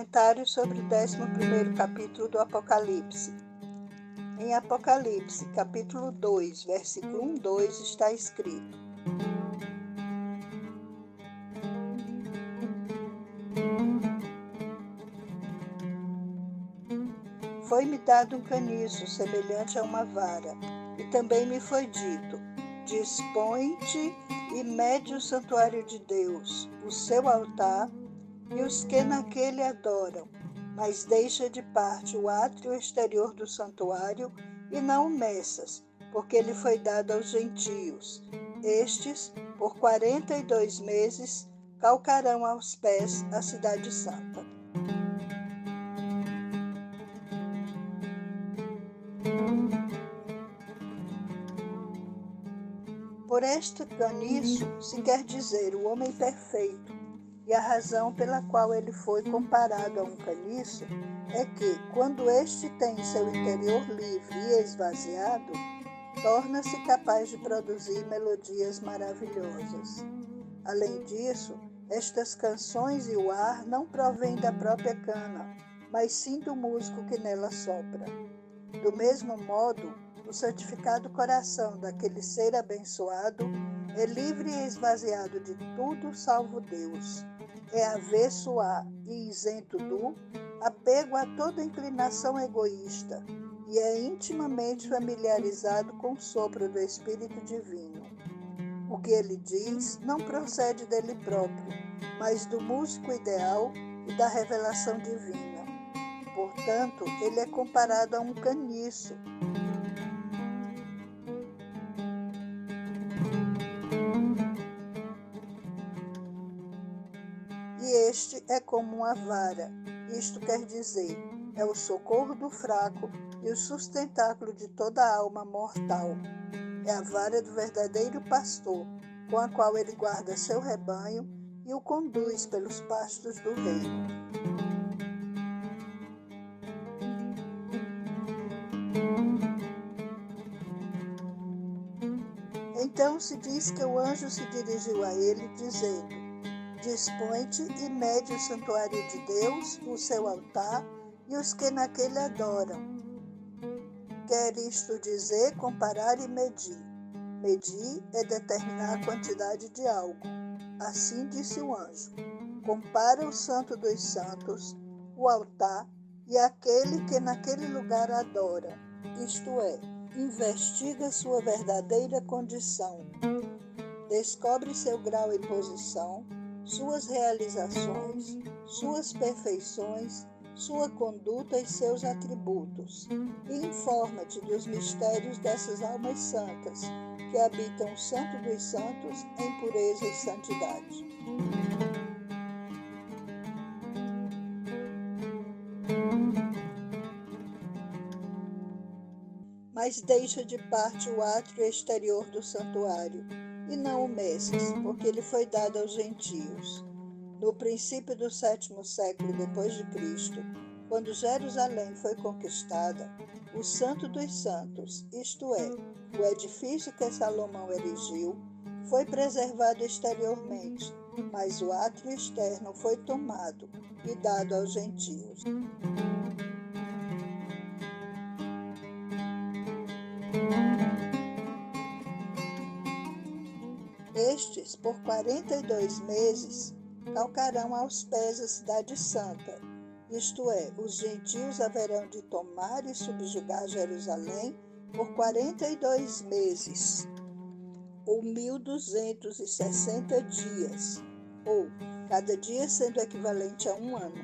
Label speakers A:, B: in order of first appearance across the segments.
A: Comentário sobre o 11º capítulo do Apocalipse. Em Apocalipse, capítulo 2, versículo 1, 2, está escrito: Foi-me dado um caniço semelhante a uma vara, e também me foi dito: Dispõe-te e mede o santuário de Deus, o seu altar, e os que naquele adoram, mas deixa de parte o átrio exterior do santuário e não o meças, porque ele foi dado aos gentios. Estes, por 42 meses, calcarão aos pés a cidade santa. Por este caniço se quer dizer o homem perfeito, e a razão pela qual ele foi comparado a um caniço é que, quando este tem seu interior livre e esvaziado, torna-se capaz de produzir melodias maravilhosas. Além disso, estas canções e o ar não provêm da própria cana, mas sim do músico que nela sopra. Do mesmo modo, o santificado coração daquele ser abençoado é livre e esvaziado de tudo salvo Deus. É avesso a e isento do apego a toda inclinação egoísta e é intimamente familiarizado com o sopro do Espírito Divino. O que ele diz não procede dele próprio, mas do músico ideal e da revelação divina. Portanto, ele é comparado a um caniço. E este é como uma vara. Isto quer dizer, é o socorro do fraco e o sustentáculo de toda a alma mortal. É a vara do verdadeiro pastor, com a qual ele guarda seu rebanho e o conduz pelos pastos do reino. Então se diz que o anjo se dirigiu a ele, dizendo: Dispõe-te e mede o santuário de Deus, o seu altar, e os que naquele adoram. Quer isto dizer comparar e medir. Medir é determinar a quantidade de algo. Assim disse o anjo: compara o santo dos santos, o altar, e aquele que naquele lugar adora, isto é, investiga sua verdadeira condição, descobre seu grau e posição, suas realizações, suas perfeições, sua conduta e seus atributos, e informa-te dos mistérios dessas almas santas, que habitam o Santo dos Santos em pureza e santidade. Mas deixa de parte o átrio exterior do santuário, e não o meças, porque ele foi dado aos gentios. No princípio do 7º século depois de Cristo, quando Jerusalém foi conquistada, o Santo dos Santos, isto é, o edifício que Salomão erigiu, foi preservado exteriormente, mas o átrio externo foi tomado e dado aos gentios. Estes, por 42 meses, calcarão aos pés a cidade santa, isto é, os gentios haverão de tomar e subjugar Jerusalém por 42 meses, ou 1260 dias, ou cada dia sendo equivalente a um ano,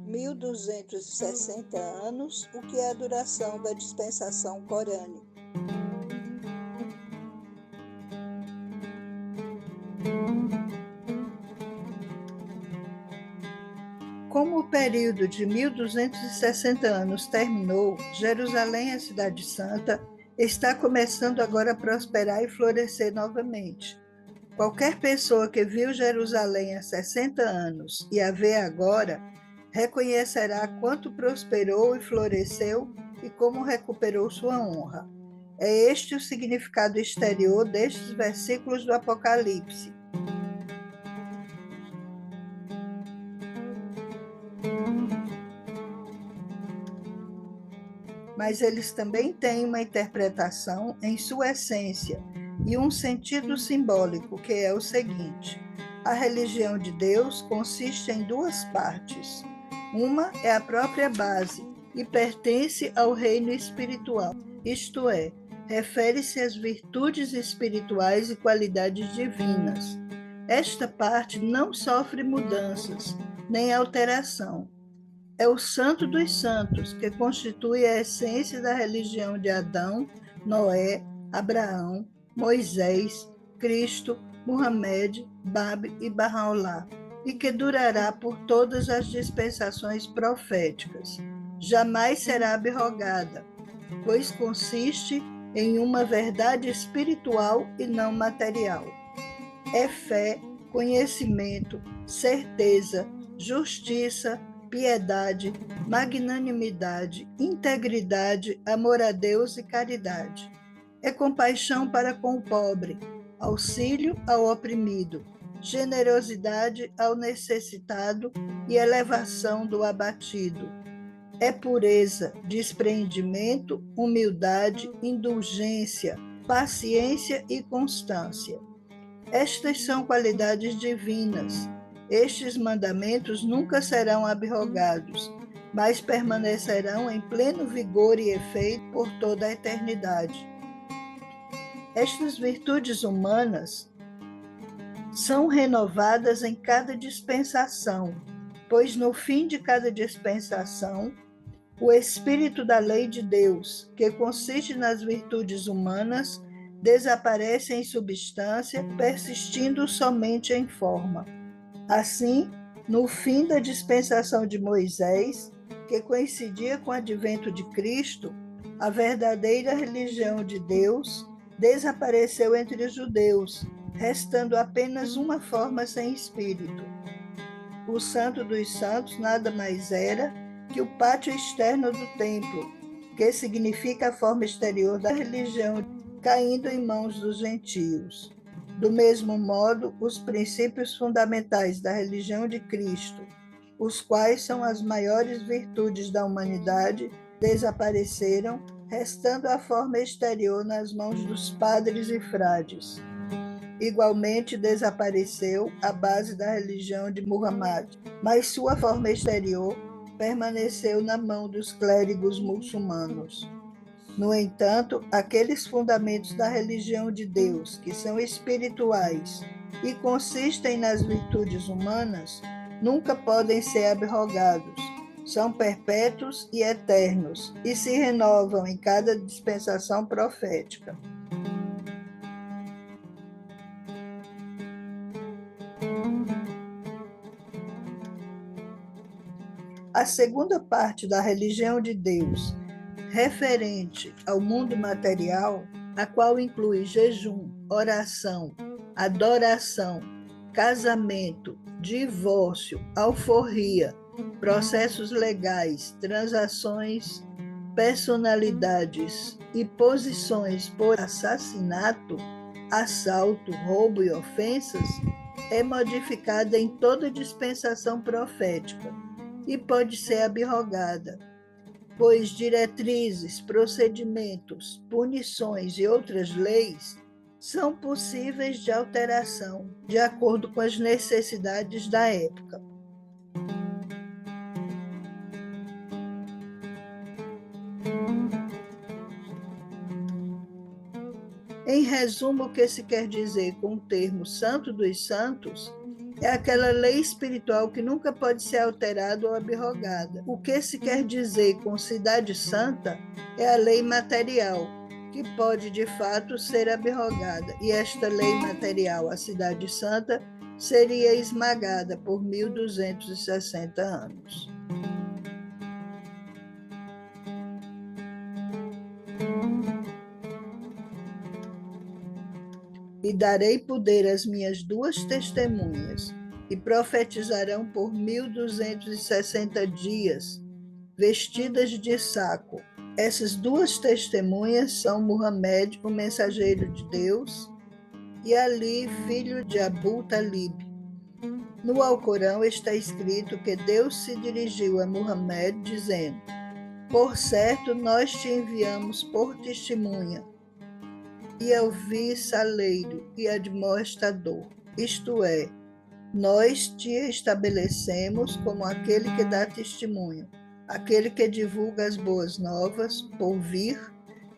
A: 1260 anos, o que é a duração da dispensação corânica. Como o período de 1260 anos terminou, Jerusalém, a cidade santa, está começando agora a prosperar e florescer novamente. Qualquer pessoa que viu Jerusalém há 60 anos e a vê agora, reconhecerá quanto prosperou e floresceu e como recuperou sua honra. É este o significado exterior destes versículos do Apocalipse. mas eles também têm uma interpretação em sua essência e um sentido simbólico, que é o seguinte: a religião de Deus consiste em duas partes. Uma é a própria base e pertence ao reino espiritual, isto é, refere-se às virtudes espirituais e qualidades divinas. Esta parte não sofre mudanças, nem alteração. É o Santo dos Santos, que constitui a essência da religião de Adão, Noé, Abraão, Moisés, Cristo, Muhammad, Bab e Bahá'u'lláh, e que durará por todas as dispensações proféticas. Jamais será abrogada, pois consiste em uma verdade espiritual e não material. É fé, conhecimento, certeza, justiça, piedade, magnanimidade, integridade, amor a Deus e caridade. É compaixão para com o pobre, auxílio ao oprimido, generosidade ao necessitado e elevação do abatido. É pureza, desprendimento, humildade, indulgência, paciência e constância. Estas são qualidades divinas. Estes mandamentos nunca serão abrogados, mas permanecerão em pleno vigor e efeito por toda a eternidade. Estas virtudes humanas são renovadas em cada dispensação, pois no fim de cada dispensação, o espírito da lei de Deus, que consiste nas virtudes humanas, desaparece em substância, persistindo somente em forma. Assim, no fim da dispensação de Moisés, que coincidia com o advento de Cristo, a verdadeira religião de Deus desapareceu entre os judeus, restando apenas uma forma sem espírito. O Santo dos Santos nada mais era que o pátio externo do templo, que significa a forma exterior da religião, caindo em mãos dos gentios. Do mesmo modo, os princípios fundamentais da religião de Cristo, os quais são as maiores virtudes da humanidade, desapareceram, restando a forma exterior nas mãos dos padres e frades. Igualmente desapareceu a base da religião de Muhammad, mas sua forma exterior permaneceu na mão dos clérigos muçulmanos. No entanto, aqueles fundamentos da religião de Deus, que são espirituais e consistem nas virtudes humanas, nunca podem ser abrogados. São perpétuos e eternos e se renovam em cada dispensação profética. A segunda parte da religião de Deus, referente ao mundo material, a qual inclui jejum, oração, adoração, casamento, divórcio, alforria, processos legais, transações, personalidades e posições por assassinato, assalto, roubo e ofensas, é modificada em toda dispensação profética e pode ser abrogada, pois diretrizes, procedimentos, punições e outras leis são possíveis de alteração de acordo com as necessidades da época. Em resumo, o que se quer dizer com o termo Santo dos Santos é aquela lei espiritual que nunca pode ser alterada ou abrogada. O que se quer dizer com cidade santa é a lei material, que pode de fato ser abrogada. E esta lei material, a cidade santa, seria esmagada por 1260 anos. E darei poder às minhas duas testemunhas, e profetizarão por 1260 dias, vestidas de saco. Essas duas testemunhas são Muhammad, o mensageiro de Deus, e Ali, filho de Abu Talib. No Alcorão está escrito que Deus se dirigiu a Muhammad dizendo: Por certo, nós te enviamos por testemunha, e alviçaleiro e admoestador, isto é, nós te estabelecemos como aquele que dá testemunho, aquele que divulga as boas novas por vir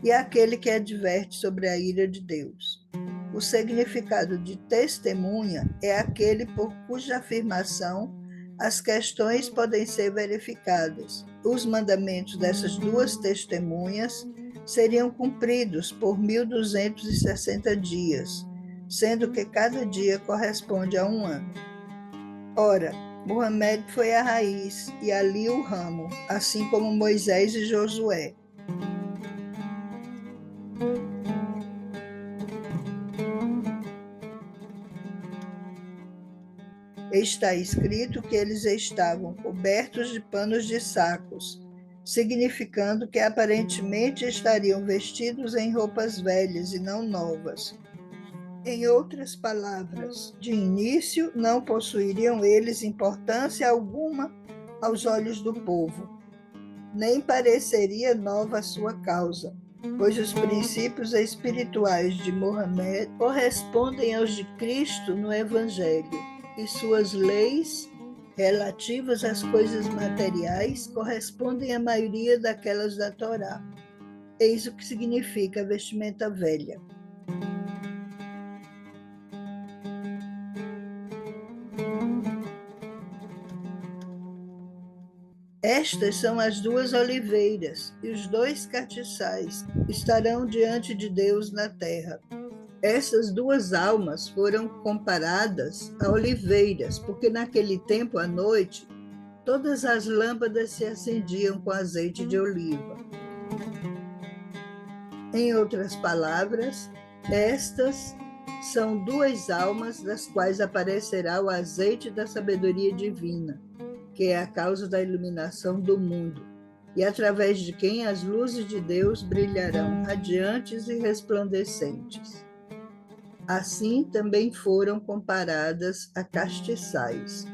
A: e aquele que adverte sobre a ira de Deus. O significado de testemunha é aquele por cuja afirmação as questões podem ser verificadas. Os mandamentos dessas duas testemunhas seriam cumpridos por 1260 dias, sendo que cada dia corresponde a um ano. Ora, Muhammad foi a raiz e Ali o ramo, assim como Moisés e Josué. Está escrito que eles estavam cobertos de panos de sacos, significando que aparentemente estariam vestidos em roupas velhas e não novas. Em outras palavras, de início não possuiriam eles importância alguma aos olhos do povo, nem pareceria nova a sua causa, pois os princípios espirituais de Mohammed correspondem aos de Cristo no Evangelho, e suas leis relativas às coisas materiais correspondem à maioria daquelas da Torá. Eis o que significa a vestimenta velha. Estas são as duas oliveiras e os dois castiçais estarão diante de Deus na terra. Essas duas almas foram comparadas a oliveiras, porque naquele tempo à noite todas as lâmpadas se acendiam com azeite de oliva. Em outras palavras, estas são duas almas das quais aparecerá o azeite da sabedoria divina, que é a causa da iluminação do mundo, e através de quem as luzes de Deus brilharão radiantes e resplandecentes. Assim também foram comparadas a castiçais.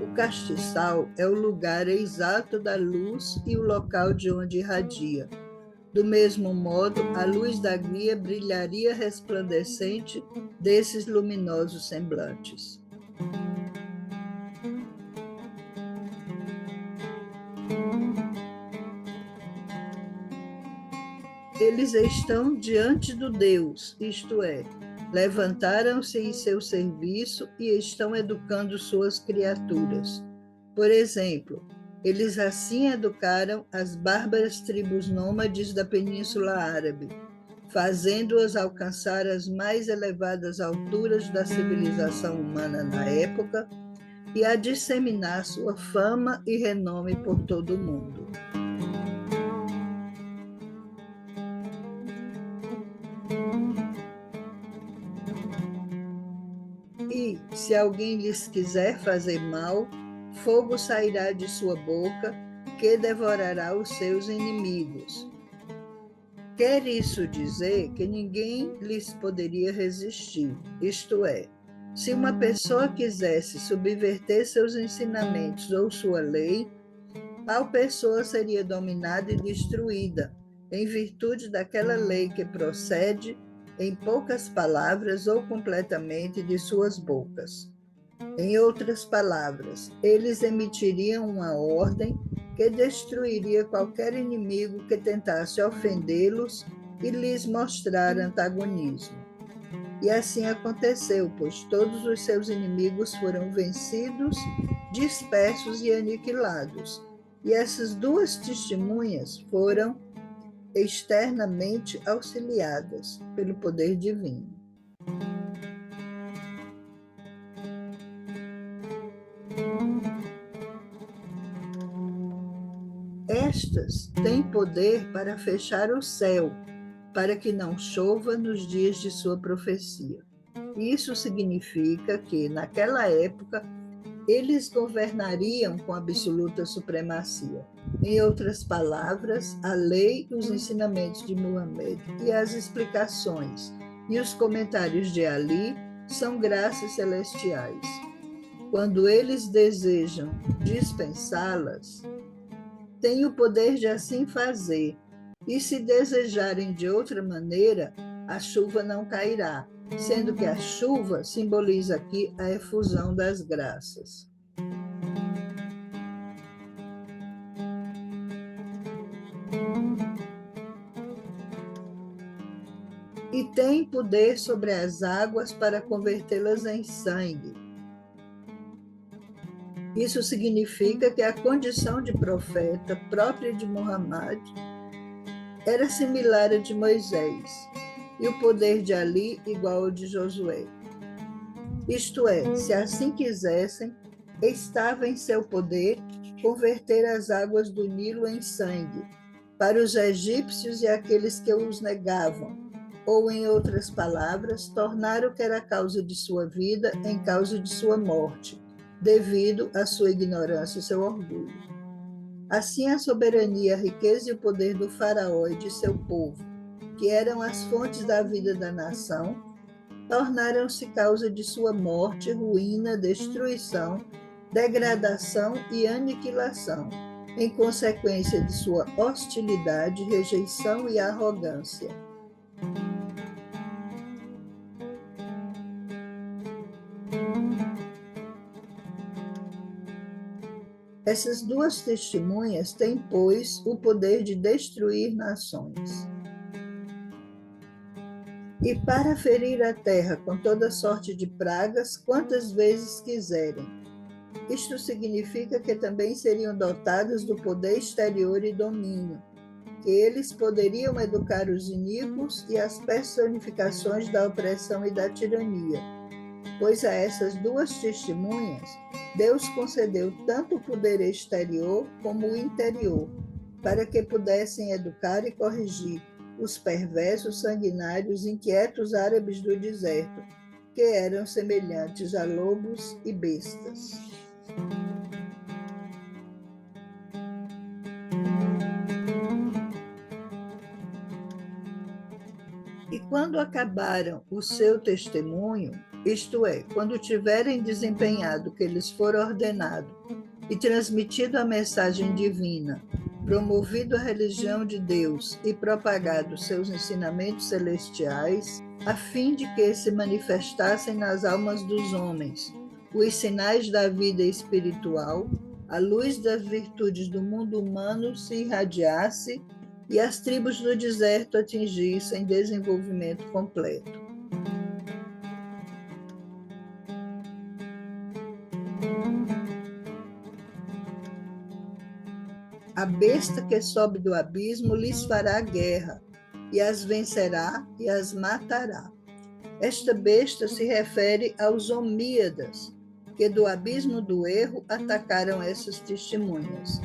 A: O castiçal é o lugar exato da luz e o local de onde irradia. Do mesmo modo, a luz da guia brilharia resplandecente desses luminosos semblantes. Eles estão diante do Deus, isto é, levantaram-se em seu serviço e estão educando suas criaturas. Por exemplo, eles assim educaram as bárbaras tribos nômades da Península Árabe, fazendo-as alcançar as mais elevadas alturas da civilização humana na época e a disseminar sua fama e renome por todo o mundo. E, se alguém lhes quiser fazer mal, fogo sairá de sua boca, que devorará os seus inimigos. Quer isso dizer que ninguém lhes poderia resistir, isto é, se uma pessoa quisesse subverter seus ensinamentos ou sua lei, tal pessoa seria dominada e destruída, em virtude daquela lei que procede, em poucas palavras ou completamente, de suas bocas. Em outras palavras, eles emitiriam uma ordem que destruiria qualquer inimigo que tentasse ofendê-los e lhes mostrar antagonismo. E assim aconteceu, pois todos os seus inimigos foram vencidos, dispersos e aniquilados. E essas duas testemunhas foram externamente auxiliadas pelo poder divino. Estas têm poder para fechar o céu, para que não chova nos dias de sua profecia. Isso significa que, naquela época, eles governariam com absoluta supremacia. Em outras palavras, a lei, os ensinamentos de Muhammad e as explicações e os comentários de Ali são graças celestiais. Quando eles desejam dispensá-las, têm o poder de assim fazer, e se desejarem de outra maneira, a chuva não cairá, sendo que a chuva simboliza aqui a efusão das graças. E tem poder sobre as águas para convertê-las em sangue. Isso significa que a condição de profeta própria de Muhammad era similar à de Moisés, e o poder de Ali igual ao de Josué. Isto é, se assim quisessem, estava em seu poder converter as águas do Nilo em sangue, para os egípcios e aqueles que os negavam, ou, em outras palavras, tornar o que era causa de sua vida em causa de sua morte, devido à sua ignorância e seu orgulho. Assim, a soberania, a riqueza e o poder do faraó e de seu povo, que eram as fontes da vida da nação, tornaram-se causa de sua morte, ruína, destruição, degradação e aniquilação, em consequência de sua hostilidade, rejeição e arrogância. Essas duas testemunhas têm, pois, o poder de destruir nações. E para ferir a terra com toda sorte de pragas, quantas vezes quiserem. Isto significa que também seriam dotados do poder exterior e domínio, que eles poderiam educar os iníquos e as personificações da opressão e da tirania, pois a essas duas testemunhas Deus concedeu tanto o poder exterior como o interior, para que pudessem educar e corrigir os perversos, sanguinários, inquietos árabes do deserto, que eram semelhantes a lobos e bestas. E quando acabaram o seu testemunho, isto é, quando tiverem desempenhado o que lhes for ordenado e transmitido a mensagem divina, promovido a religião de Deus e propagado seus ensinamentos celestiais, a fim de que se manifestassem nas almas dos homens os sinais da vida espiritual, a luz das virtudes do mundo humano se irradiasse e as tribos do deserto atingissem desenvolvimento completo. A besta que sobe do abismo lhes fará guerra, e as vencerá e as matará. Esta besta se refere aos Omíadas, que do abismo do erro atacaram essas testemunhas.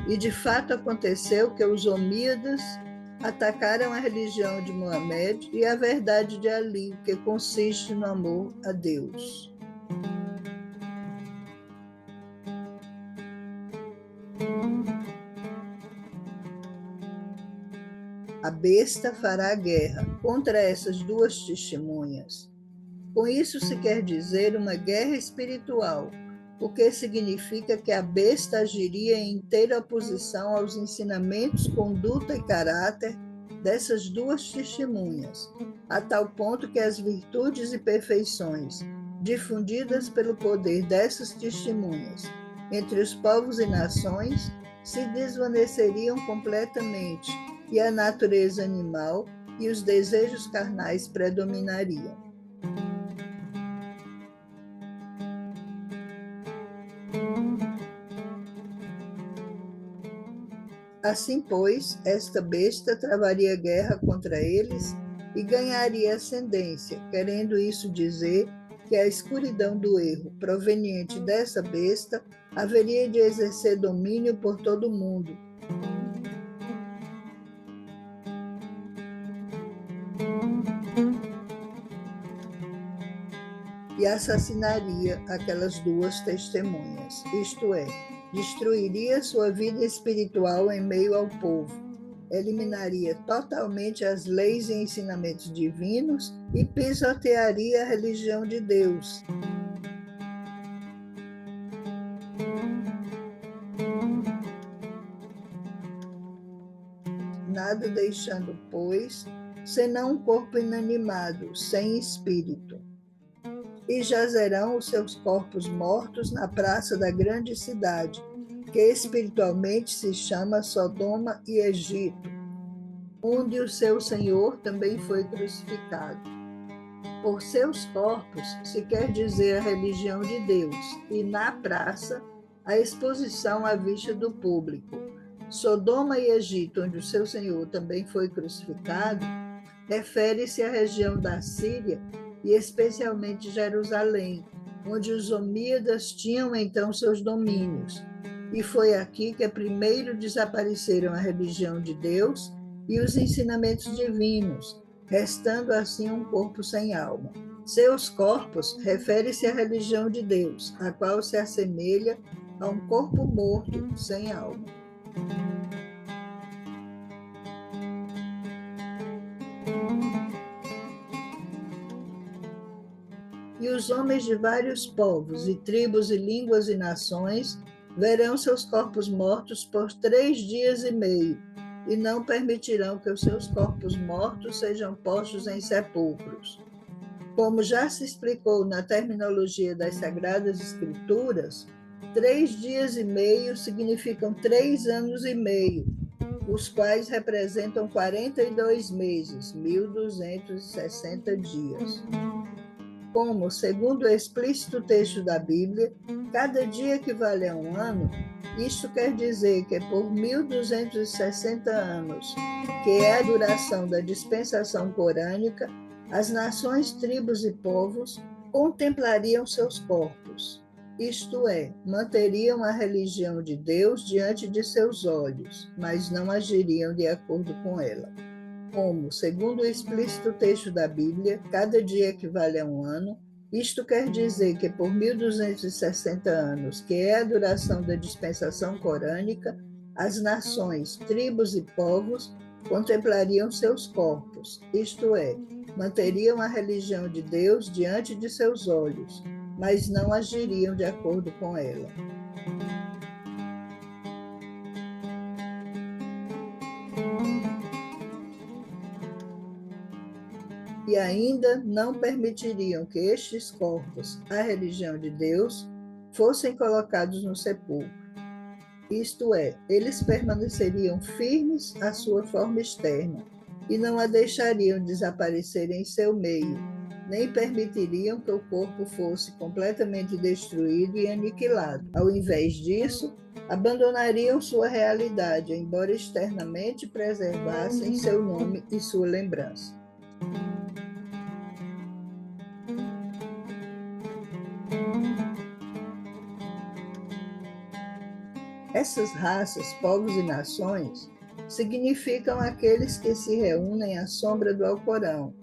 A: E de fato aconteceu que os Omíadas atacaram a religião de Mohamed e a verdade de Ali, que consiste no amor a Deus. A besta fará guerra contra essas duas testemunhas. Com isso se quer dizer uma guerra espiritual, o que significa que a besta agiria em inteira oposição aos ensinamentos, conduta e caráter dessas duas testemunhas, a tal ponto que as virtudes e perfeições difundidas pelo poder dessas testemunhas entre os povos e nações se desvaneceriam completamente e a natureza animal e os desejos carnais predominariam. Assim, pois, esta besta travaria guerra contra eles e ganharia ascendência, querendo isso dizer que a escuridão do erro proveniente dessa besta haveria de exercer domínio por todo o mundo. E assassinaria aquelas duas testemunhas, isto é, destruiria sua vida espiritual em meio ao povo, eliminaria totalmente as leis e ensinamentos divinos e pisotearia a religião de Deus. nada deixando, pois, senão um corpo inanimado, sem espírito. E jazerão os seus corpos mortos na praça da grande cidade, que espiritualmente se chama Sodoma e Egito, onde o seu Senhor também foi crucificado. Por seus corpos se quer dizer a religião de Deus, e na praça a exposição à vista do público. Sodoma e Egito, onde o seu Senhor também foi crucificado, refere-se à região da Síria e especialmente Jerusalém, onde os omíadas tinham então seus domínios. E foi aqui que primeiro desapareceram a religião de Deus e os ensinamentos divinos, restando assim um corpo sem alma. Seus corpos refere-se à religião de Deus, a qual se assemelha a um corpo morto sem alma. E os homens de vários povos, e tribos, e línguas, e nações, verão seus corpos mortos por 3 dias e meio, e não permitirão que os seus corpos mortos sejam postos em sepulcros. Como já se explicou na terminologia das Sagradas Escrituras, 3 dias e meio significam 3 anos e meio, os quais representam 42 meses, 1260 dias. Como, segundo o explícito texto da Bíblia, cada dia equivale a um ano, isto quer dizer que por 1260 anos, que é a duração da dispensação corânica, as nações, tribos e povos contemplariam seus corpos, isto é, manteriam a religião de Deus diante de seus olhos, mas não agiriam de acordo com ela. Como, segundo o explícito texto da Bíblia, cada dia equivale a um ano, isto quer dizer que por 1260 anos, que é a duração da dispensação corânica, as nações, tribos e povos contemplariam seus corpos, isto é, manteriam a religião de Deus diante de seus olhos, mas não agiriam de acordo com ela. E ainda não permitiriam que estes corpos, a religião de Deus, fossem colocados no sepulcro. Isto é, eles permaneceriam firmes à sua forma externa e não a deixariam desaparecer em seu meio, nem permitiriam que o corpo fosse completamente destruído e aniquilado. Ao invés disso, abandonariam sua realidade, embora externamente preservassem seu nome e sua lembrança. Essas raças, povos e nações significam aqueles que se reúnem à sombra do Alcorão.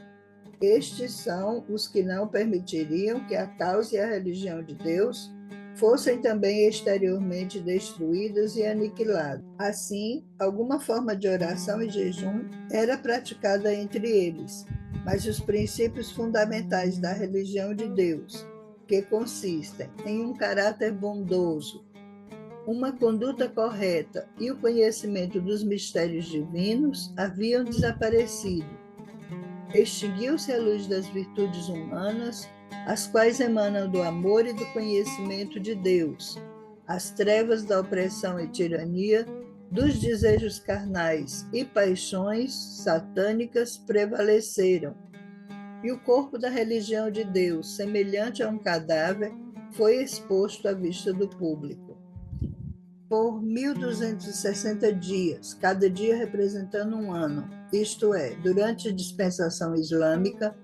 A: Estes são os que não permitiriam que a causa e a religião de Deus fossem também exteriormente destruídas e aniquiladas. Assim, alguma forma de oração e jejum era praticada entre eles, mas os princípios fundamentais da religião de Deus, que consistem em um caráter bondoso, uma conduta correta e o conhecimento dos mistérios divinos, haviam desaparecido. Extinguiu-se a luz das virtudes humanas, as quais emanam do amor e do conhecimento de Deus. As trevas da opressão e tirania, dos desejos carnais e paixões satânicas prevaleceram. E o corpo da religião de Deus, semelhante a um cadáver, foi exposto à vista do público. Por 1260 dias, cada dia representando um ano, isto é, durante a dispensação islâmica,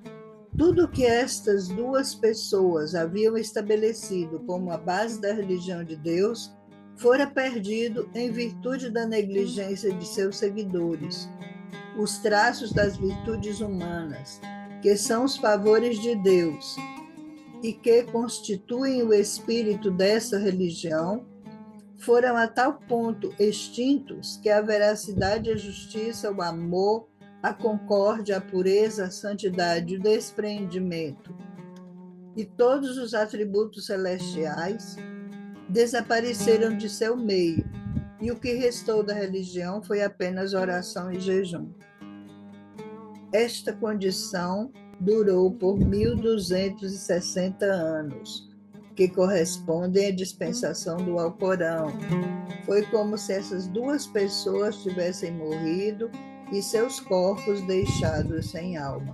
A: tudo que estas duas pessoas haviam estabelecido como a base da religião de Deus fora perdido em virtude da negligência de seus seguidores. Os traços das virtudes humanas, que são os favores de Deus e que constituem o espírito dessa religião, foram a tal ponto extintos que a veracidade, a justiça, o amor, a concórdia, a pureza, a santidade, o despreendimento e todos os atributos celestiais desapareceram de seu meio, e o que restou da religião foi apenas oração e jejum. Esta condição durou por 1260 anos, que correspondem à dispensação do Alcorão. Foi como se essas duas pessoas tivessem morrido e seus corpos deixados sem alma.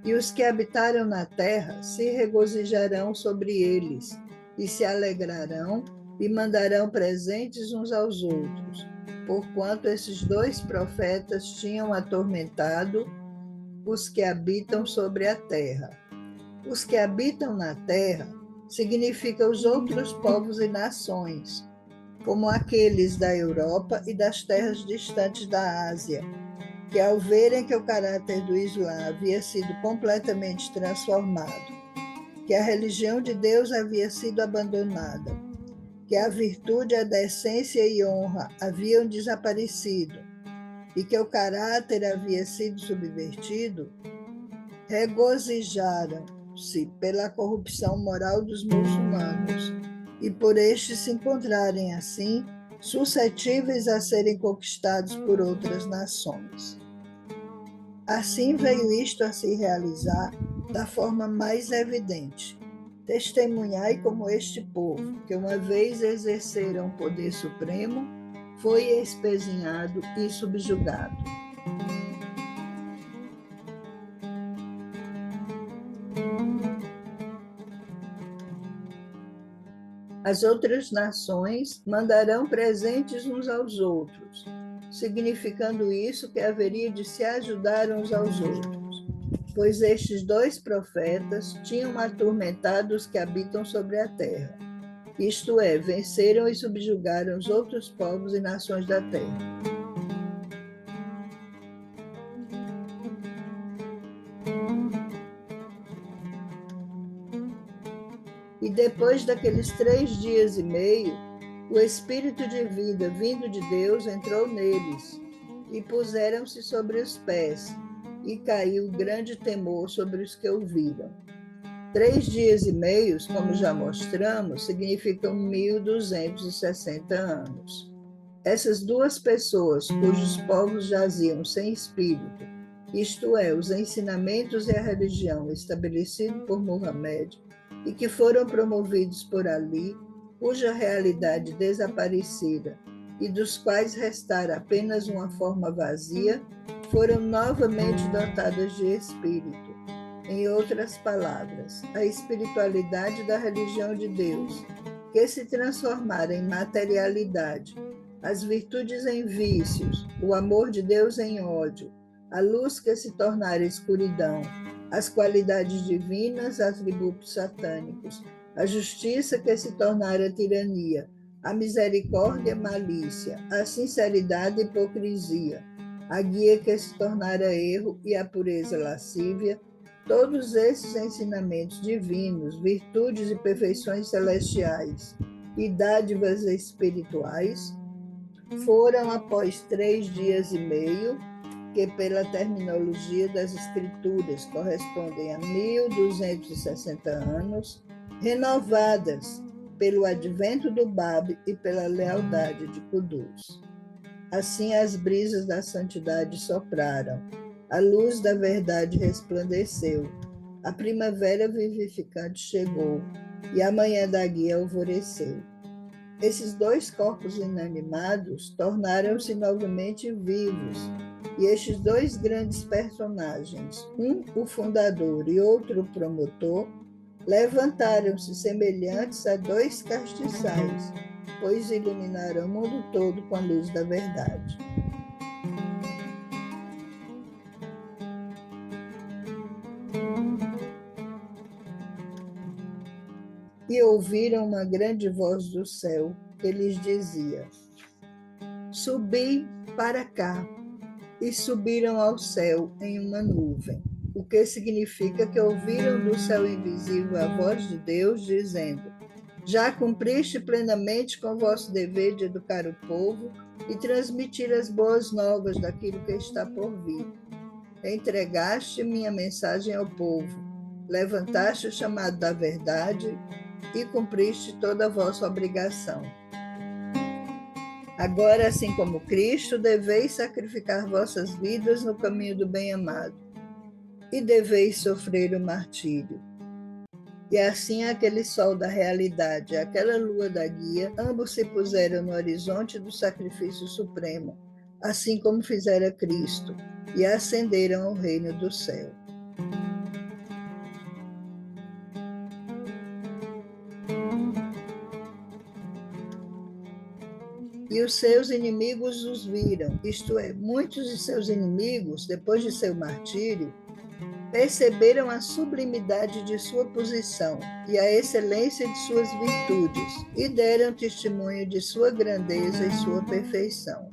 A: E os que habitaram na terra se regozijarão sobre eles, e se alegrarão e mandarão presentes uns aos outros, porquanto esses dois profetas tinham atormentado os que habitam sobre a terra. Os que habitam na terra significa os outros povos e nações, como aqueles da Europa e das terras distantes da Ásia, que ao verem que o caráter do Islã havia sido completamente transformado, que a religião de Deus havia sido abandonada, que a virtude, a decência e honra haviam desaparecido e que o caráter havia sido subvertido, regozijaram-se pela corrupção moral dos muçulmanos e por estes se encontrarem assim suscetíveis a serem conquistados por outras nações. Assim veio isto a se realizar da forma mais evidente. Testemunhai como este povo, que uma vez exerceram o poder supremo, foi espezinhado e subjugado. As outras nações mandarão presentes uns aos outros, significando isso que haveria de se ajudar uns aos outros, pois estes dois profetas tinham atormentado os que habitam sobre a terra, isto é, venceram e subjugaram os outros povos e nações da terra. E depois daqueles 3 dias e meio, o Espírito de vida vindo de Deus entrou neles, e puseram-se sobre os pés, e caiu grande temor sobre os que ouviram. 3 dias e meio, como já mostramos, significam 1260 anos. Essas duas pessoas, cujos povos jaziam sem espírito, isto é, os ensinamentos e a religião estabelecidos por Muhammad, e que foram promovidos por Ali, cuja realidade desaparecera e dos quais restara apenas uma forma vazia, foram novamente dotadas de espírito. Em outras palavras, a espiritualidade da religião de Deus, que se transformara em materialidade, as virtudes em vícios, o amor de Deus em ódio, a luz que se tornara escuridão, as qualidades divinas, atributos satânicos, a justiça que se tornara tirania, a misericórdia, malícia, a sinceridade, hipocrisia, a guia que se tornara erro e a pureza, lascívia, todos esses ensinamentos divinos, virtudes e perfeições celestiais e dádivas espirituais, foram após 3 dias e meio, que pela terminologia das escrituras correspondem a 1260 anos, renovadas pelo advento do Bab e pela lealdade de Qudus. Assim as brisas da santidade sopraram, a luz da verdade resplandeceu, a primavera vivificante chegou e a manhã da guia alvoreceu. Esses dois corpos inanimados tornaram-se novamente vivos, e estes dois grandes personagens, um o fundador e outro o promotor, levantaram-se semelhantes a 2 castiçais, pois iluminaram o mundo todo com a luz da verdade. E ouviram uma grande voz do céu, que lhes dizia: Subi para cá. E subiram ao céu em uma nuvem, o que significa que ouviram do céu invisível a voz de Deus, dizendo: Já cumpriste plenamente com o vosso dever de educar o povo e transmitir as boas novas daquilo que está por vir. entregaste minha mensagem ao povo, levantaste o chamado da verdade e cumpriste toda a vossa obrigação. Agora, assim como Cristo, deveis sacrificar vossas vidas no caminho do bem-amado, e deveis sofrer o martírio. E assim aquele sol da realidade, aquela lua da guia, ambos se puseram no horizonte do sacrifício supremo, assim como fizera Cristo, e ascenderam ao reino do céu. E os seus inimigos os viram, isto é, muitos de seus inimigos, depois de seu martírio, perceberam a sublimidade de sua posição e a excelência de suas virtudes, e deram testemunho de sua grandeza e sua perfeição.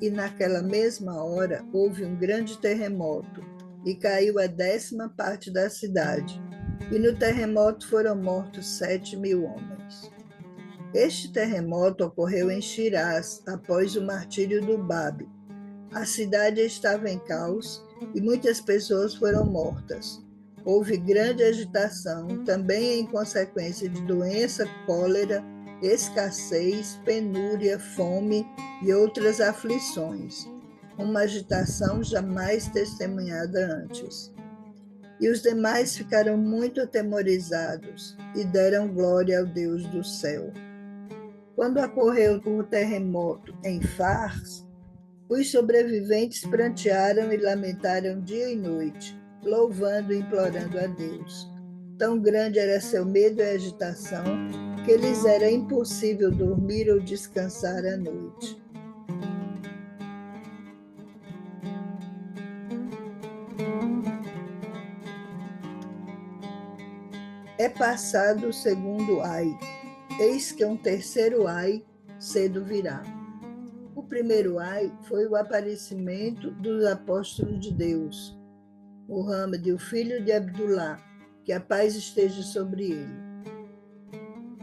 A: E naquela mesma hora houve um grande terremoto, e caiu a 10ª parte da cidade, e no terremoto foram mortos 7.000 homens. Este terremoto ocorreu em Shiraz, após o martírio do Babe. A cidade estava em caos e muitas pessoas foram mortas. Houve grande agitação, também em consequência de doença, cólera, escassez, penúria, fome e outras aflições. Uma agitação jamais testemunhada antes. E os demais ficaram muito atemorizados e deram glória ao Deus do céu. Quando ocorreu o terremoto em Fars, os sobreviventes prantearam e lamentaram dia e noite, louvando e implorando a Deus. Tão grande era seu medo e agitação que lhes era impossível dormir ou descansar à noite. É passado o segundo ai, eis que um terceiro ai cedo virá. O primeiro ai foi o aparecimento dos apóstolos de Deus, Muhammad, o filho de Abdullah, que a paz esteja sobre ele.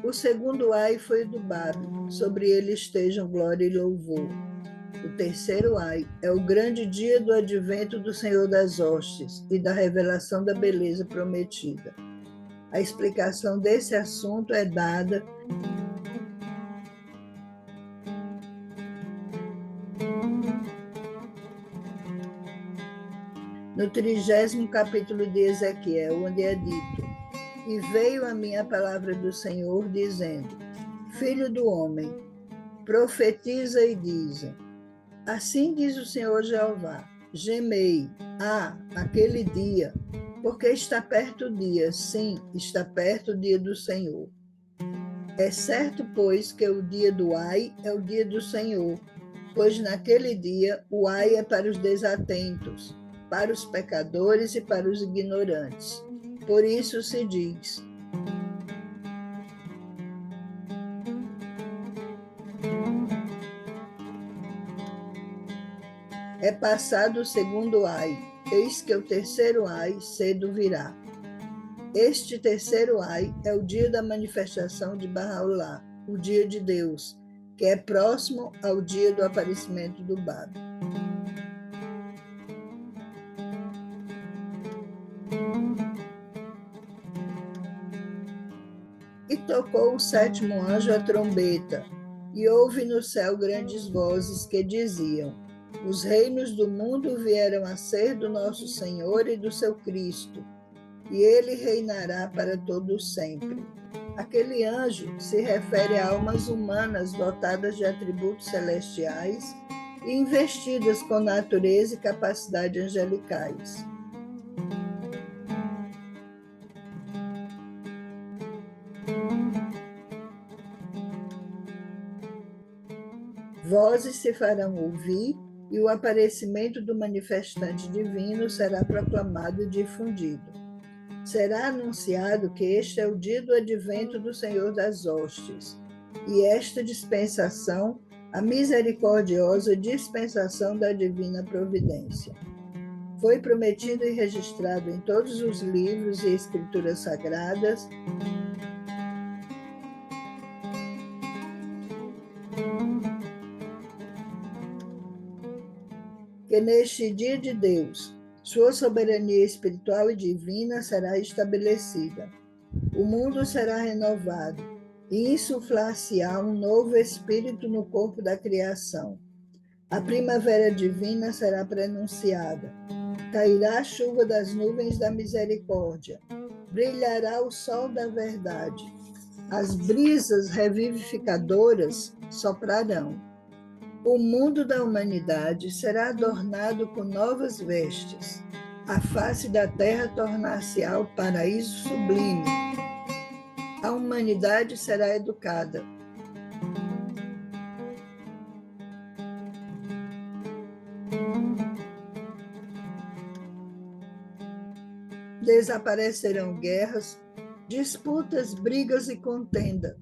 A: O segundo ai foi o do Babe, sobre ele estejam glória e louvor. O terceiro ai é o grande dia do advento do Senhor das hostes e da revelação da beleza prometida. A explicação desse assunto é dada no 30º capítulo de Ezequiel, onde é dito: E veio a mim a palavra do Senhor, dizendo: Filho do homem, profetiza e dize: Assim diz o Senhor Jeová: Gemei, aquele dia, porque está perto o dia, sim, está perto o dia do Senhor. É certo, pois, que o dia do ai é o dia do Senhor, pois naquele dia o ai é para os desatentos, para os pecadores e para os ignorantes. Por isso se diz: É passado o segundo ai, eis que o terceiro ai cedo virá. Este terceiro ai é o dia da manifestação de Bahá'u'lláh, o dia de Deus, que é próximo ao dia do aparecimento do Babe. E tocou o 7º anjo a trombeta, e houve no céu grandes vozes que diziam: Os reinos do mundo vieram a ser do nosso Senhor e do seu Cristo, e ele reinará para todo sempre. Aquele anjo se refere a almas humanas dotadas de atributos celestiais e investidas com natureza e capacidade angelicais. Vozes se farão ouvir e o aparecimento do manifestante divino será proclamado e difundido. Será anunciado que este é o dia do advento do Senhor das hostes, e esta dispensação, a misericordiosa dispensação da divina providência. Foi prometido e registrado em todos os livros e escrituras sagradas que neste dia de Deus, sua soberania espiritual e divina será estabelecida. O mundo será renovado e insuflar-se-á um novo espírito no corpo da criação. A primavera divina será prenunciada. Cairá a chuva das nuvens da misericórdia. Brilhará o sol da verdade. As brisas revivificadoras soprarão. O mundo da humanidade será adornado com novas vestes. A face da terra tornar-se-á o paraíso sublime. A humanidade será educada. Desaparecerão guerras, disputas, brigas e contenda.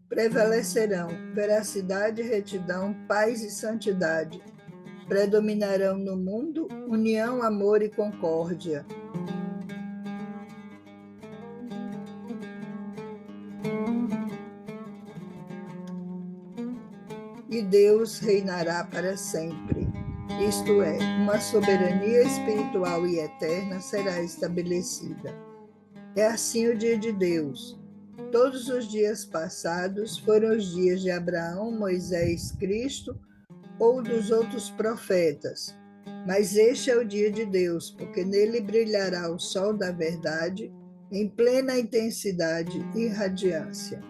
A: Prevalecerão veracidade, retidão, paz e santidade. Predominarão no mundo união, amor e concórdia. E Deus reinará para sempre. Isto é, uma soberania espiritual e eterna será estabelecida. É assim o dia de Deus. Todos os dias passados foram os dias de Abraão, Moisés, Cristo ou dos outros profetas. Mas este é o dia de Deus, porque nele brilhará o sol da verdade em plena intensidade e radiância.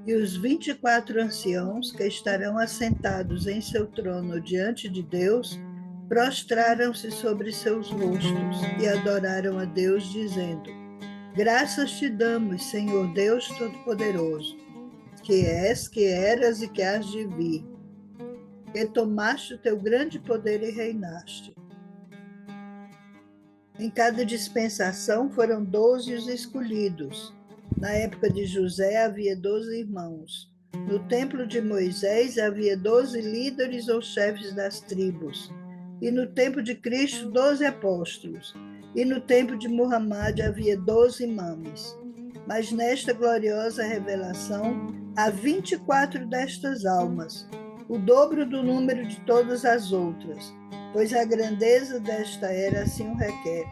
A: E os 24 anciãos que estarão assentados em seu trono diante de Deus, prostraram-se sobre seus rostos e adoraram a Deus, dizendo: Graças te damos, Senhor Deus Todo-Poderoso, que és, que eras e que hás de vir, que tomaste o teu grande poder e reinaste. Em cada dispensação foram 12 os escolhidos. Na época de José havia 12 irmãos. No templo de Moisés havia 12 líderes ou chefes das tribos. E no tempo de Cristo, 12 apóstolos. E no tempo de Muhammad havia 12 imãs. Mas nesta gloriosa revelação há 24 destas almas, o dobro do número de todas as outras, pois a grandeza desta era assim o requer.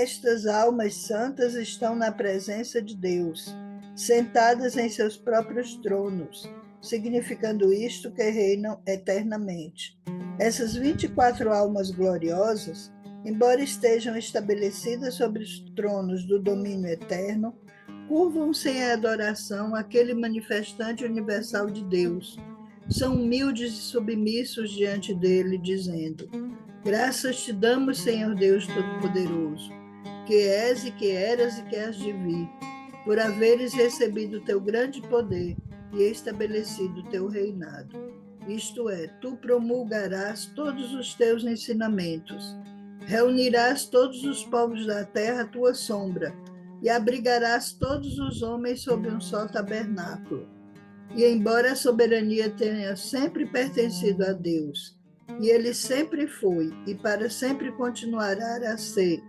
A: Estas almas santas estão na presença de Deus, sentadas em seus próprios tronos, significando isto que reinam eternamente. Essas 24 almas gloriosas, embora estejam estabelecidas sobre os tronos do domínio eterno, curvam-se em adoração àquele manifestante universal de Deus. São humildes e submissos diante dele, dizendo: Graças te damos, Senhor Deus Todo-Poderoso, que és e que eras e que hás de vir, por haveres recebido o teu grande poder e estabelecido o teu reinado. Isto é, tu promulgarás todos os teus ensinamentos, reunirás todos os povos da terra à tua sombra, e abrigarás todos os homens sob um só tabernáculo. E embora a soberania tenha sempre pertencido a Deus, e ele sempre foi e para sempre continuará a ser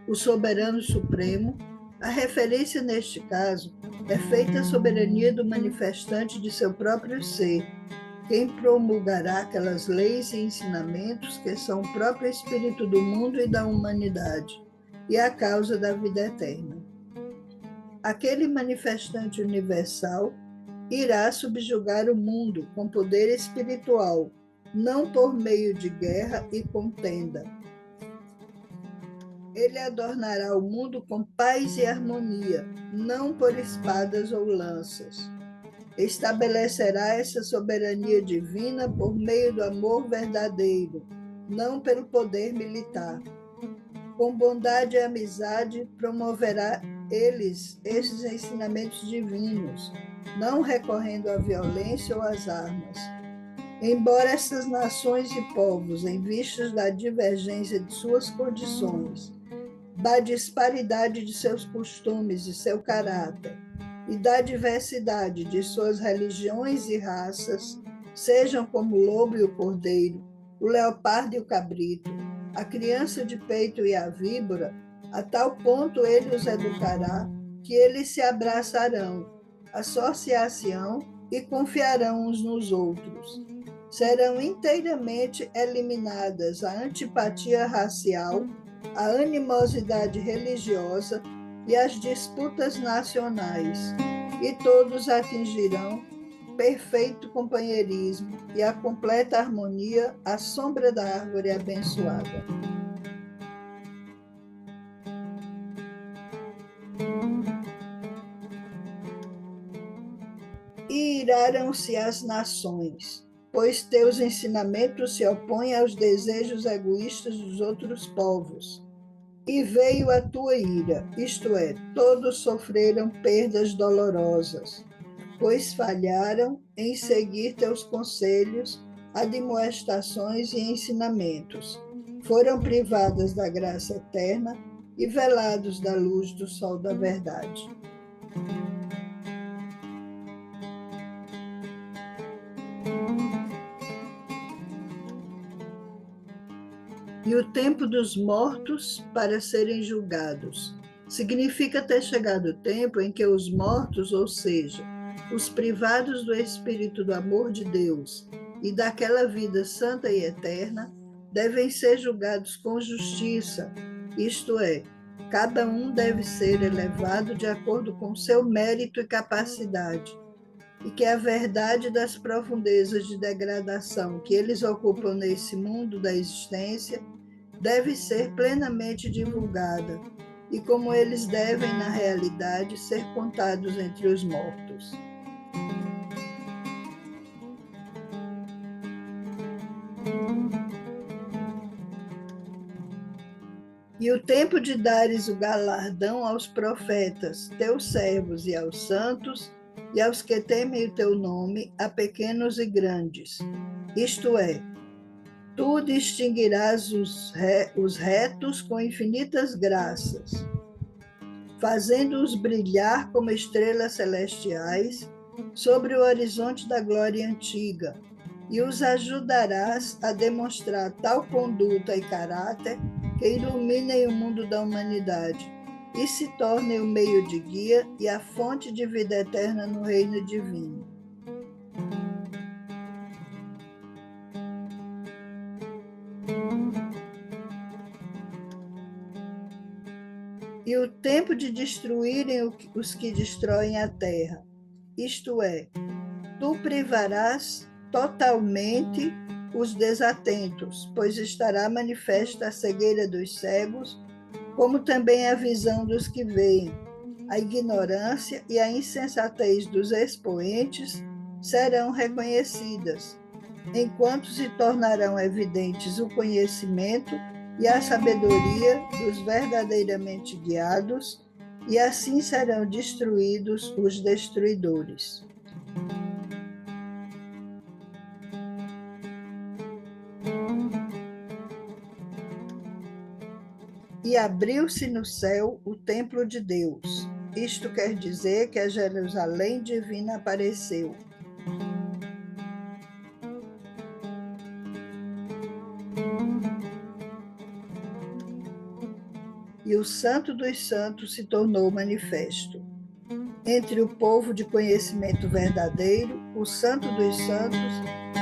A: o soberano supremo, a referência neste caso é feita à soberania do manifestante de seu próprio ser, quem promulgará aquelas leis e ensinamentos que são o próprio espírito do mundo e da humanidade, e a causa da vida eterna. Aquele manifestante universal irá subjugar o mundo com poder espiritual, não por meio de guerra e contenda. Ele adornará o mundo com paz e harmonia, não por espadas ou lanças. Estabelecerá essa soberania divina por meio do amor verdadeiro, não pelo poder militar. Com bondade e amizade promoverá esses ensinamentos divinos, não recorrendo à violência ou às armas. Embora essas nações e povos, em vistas da divergência de suas condições, da disparidade de seus costumes e seu caráter, e da diversidade de suas religiões e raças, sejam como o lobo e o cordeiro, o leopardo e o cabrito, a criança de peito e a víbora, a tal ponto ele os educará que eles se abraçarão, associar-se-ão e confiarão uns nos outros. Serão inteiramente eliminadas a antipatia racial, a animosidade religiosa e as disputas nacionais, e todos atingirão perfeito companheirismo e a completa harmonia à sombra da árvore abençoada. E iraram-se as nações, pois teus ensinamentos se opõem aos desejos egoístas dos outros povos. E veio a tua ira, isto é, todos sofreram perdas dolorosas, pois falharam em seguir teus conselhos, admoestações e ensinamentos. Foram privadas da graça eterna e velados da luz do sol da verdade. E o tempo dos mortos para serem julgados. Significa ter chegado o tempo em que os mortos, ou seja, os privados do espírito do amor de Deus e daquela vida santa e eterna, devem ser julgados com justiça, isto é, cada um deve ser elevado de acordo com seu mérito e capacidade, e que a verdade das profundezas de degradação que eles ocupam nesse mundo da existência deve ser plenamente divulgada, e como eles devem, na realidade, ser contados entre os mortos. E o tempo de dares o galardão aos profetas, teus servos, e aos santos, e aos que temem o teu nome, a pequenos e grandes. Isto é, tu distinguirás os retos com infinitas graças, fazendo-os brilhar como estrelas celestiais sobre o horizonte da glória antiga, e os ajudarás a demonstrar tal conduta e caráter que iluminem o mundo da humanidade e se tornem o meio de guia e a fonte de vida eterna no reino divino. E o tempo de destruírem os que destroem a terra, isto é, tu privarás totalmente os desatentos, pois estará manifesta a cegueira dos cegos, como também a visão dos que veem. A ignorância e a insensatez dos expoentes serão reconhecidas, enquanto se tornarão evidentes o conhecimento e a sabedoria dos verdadeiramente guiados, e assim serão destruídos os destruidores. E abriu-se no céu o templo de Deus. Isto quer dizer que a Jerusalém divina apareceu. E o Santo dos Santos se tornou manifesto. Entre o povo de conhecimento verdadeiro, o Santo dos Santos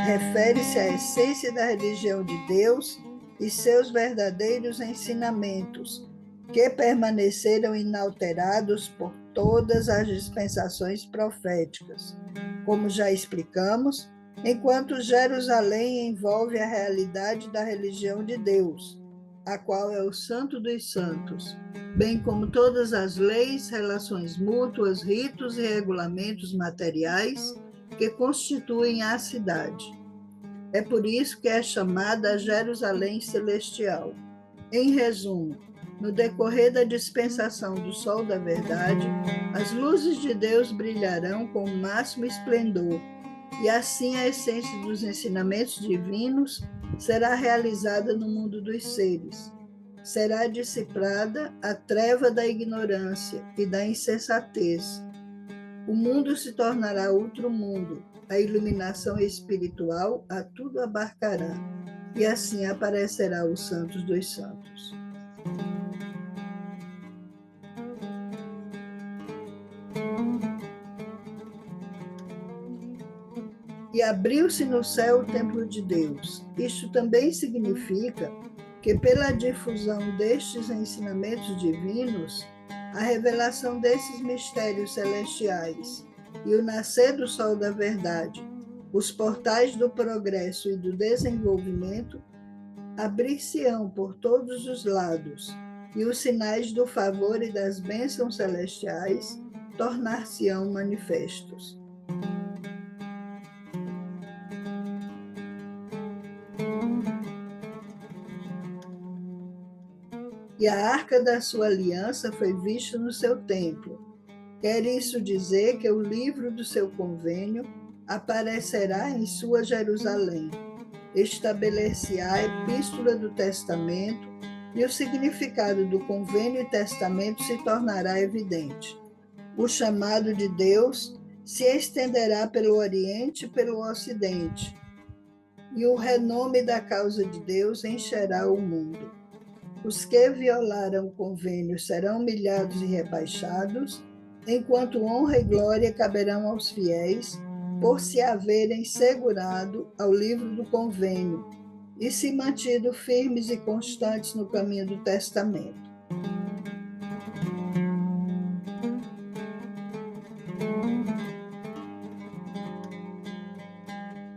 A: refere-se à essência da religião de Deus e seus verdadeiros ensinamentos, que permaneceram inalterados por todas as dispensações proféticas. Como já explicamos, enquanto Jerusalém envolve a realidade da religião de Deus, a qual é o Santo dos Santos, bem como todas as leis, relações mútuas, ritos e regulamentos materiais que constituem a cidade. É por isso que é chamada a Jerusalém Celestial. Em resumo, no decorrer da dispensação do sol da verdade, as luzes de Deus brilharão com o máximo esplendor, e assim a essência dos ensinamentos divinos será realizada no mundo dos seres. Será dissipada a treva da ignorância e da insensatez. O mundo se tornará outro mundo. A iluminação espiritual a tudo abarcará. e assim aparecerá o Santos dos Santos. E abriu-se no céu o templo de Deus. Isto também significa que, pela difusão destes ensinamentos divinos, a revelação desses mistérios celestiais e o nascer do sol da verdade, os portais do progresso e do desenvolvimento, abrir-se-ão por todos os lados, e os sinais do favor e das bênçãos celestiais tornar-se-ão manifestos. E a arca da sua aliança foi vista no seu templo. Quer isso dizer que o livro do seu convênio aparecerá em sua Jerusalém. Estabelecerá a epístola do testamento e o significado do convênio e testamento se tornará evidente. O chamado de Deus se estenderá pelo Oriente e pelo Ocidente, e o renome da causa de Deus encherá o mundo. Os que violaram o convênio serão humilhados e rebaixados, enquanto honra e glória caberão aos fiéis, por se haverem segurado ao livro do convênio e se mantido firmes e constantes no caminho do testamento.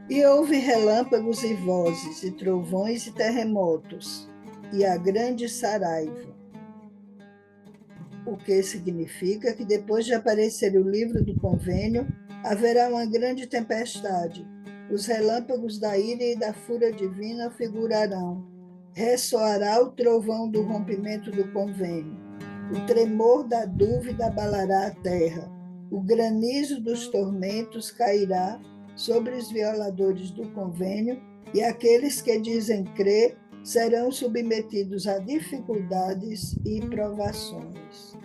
A: E houve relâmpagos e vozes, e trovões e terremotos, e a grande saraiva. O que significa que depois de aparecer o livro do convênio, haverá uma grande tempestade. Os relâmpagos da ira e da fúria divina figurarão. Ressoará o trovão do rompimento do convênio. O tremor da dúvida abalará a terra. O granizo dos tormentos cairá sobre os violadores do convênio, e aqueles que dizem crer serão submetidos a dificuldades e provações.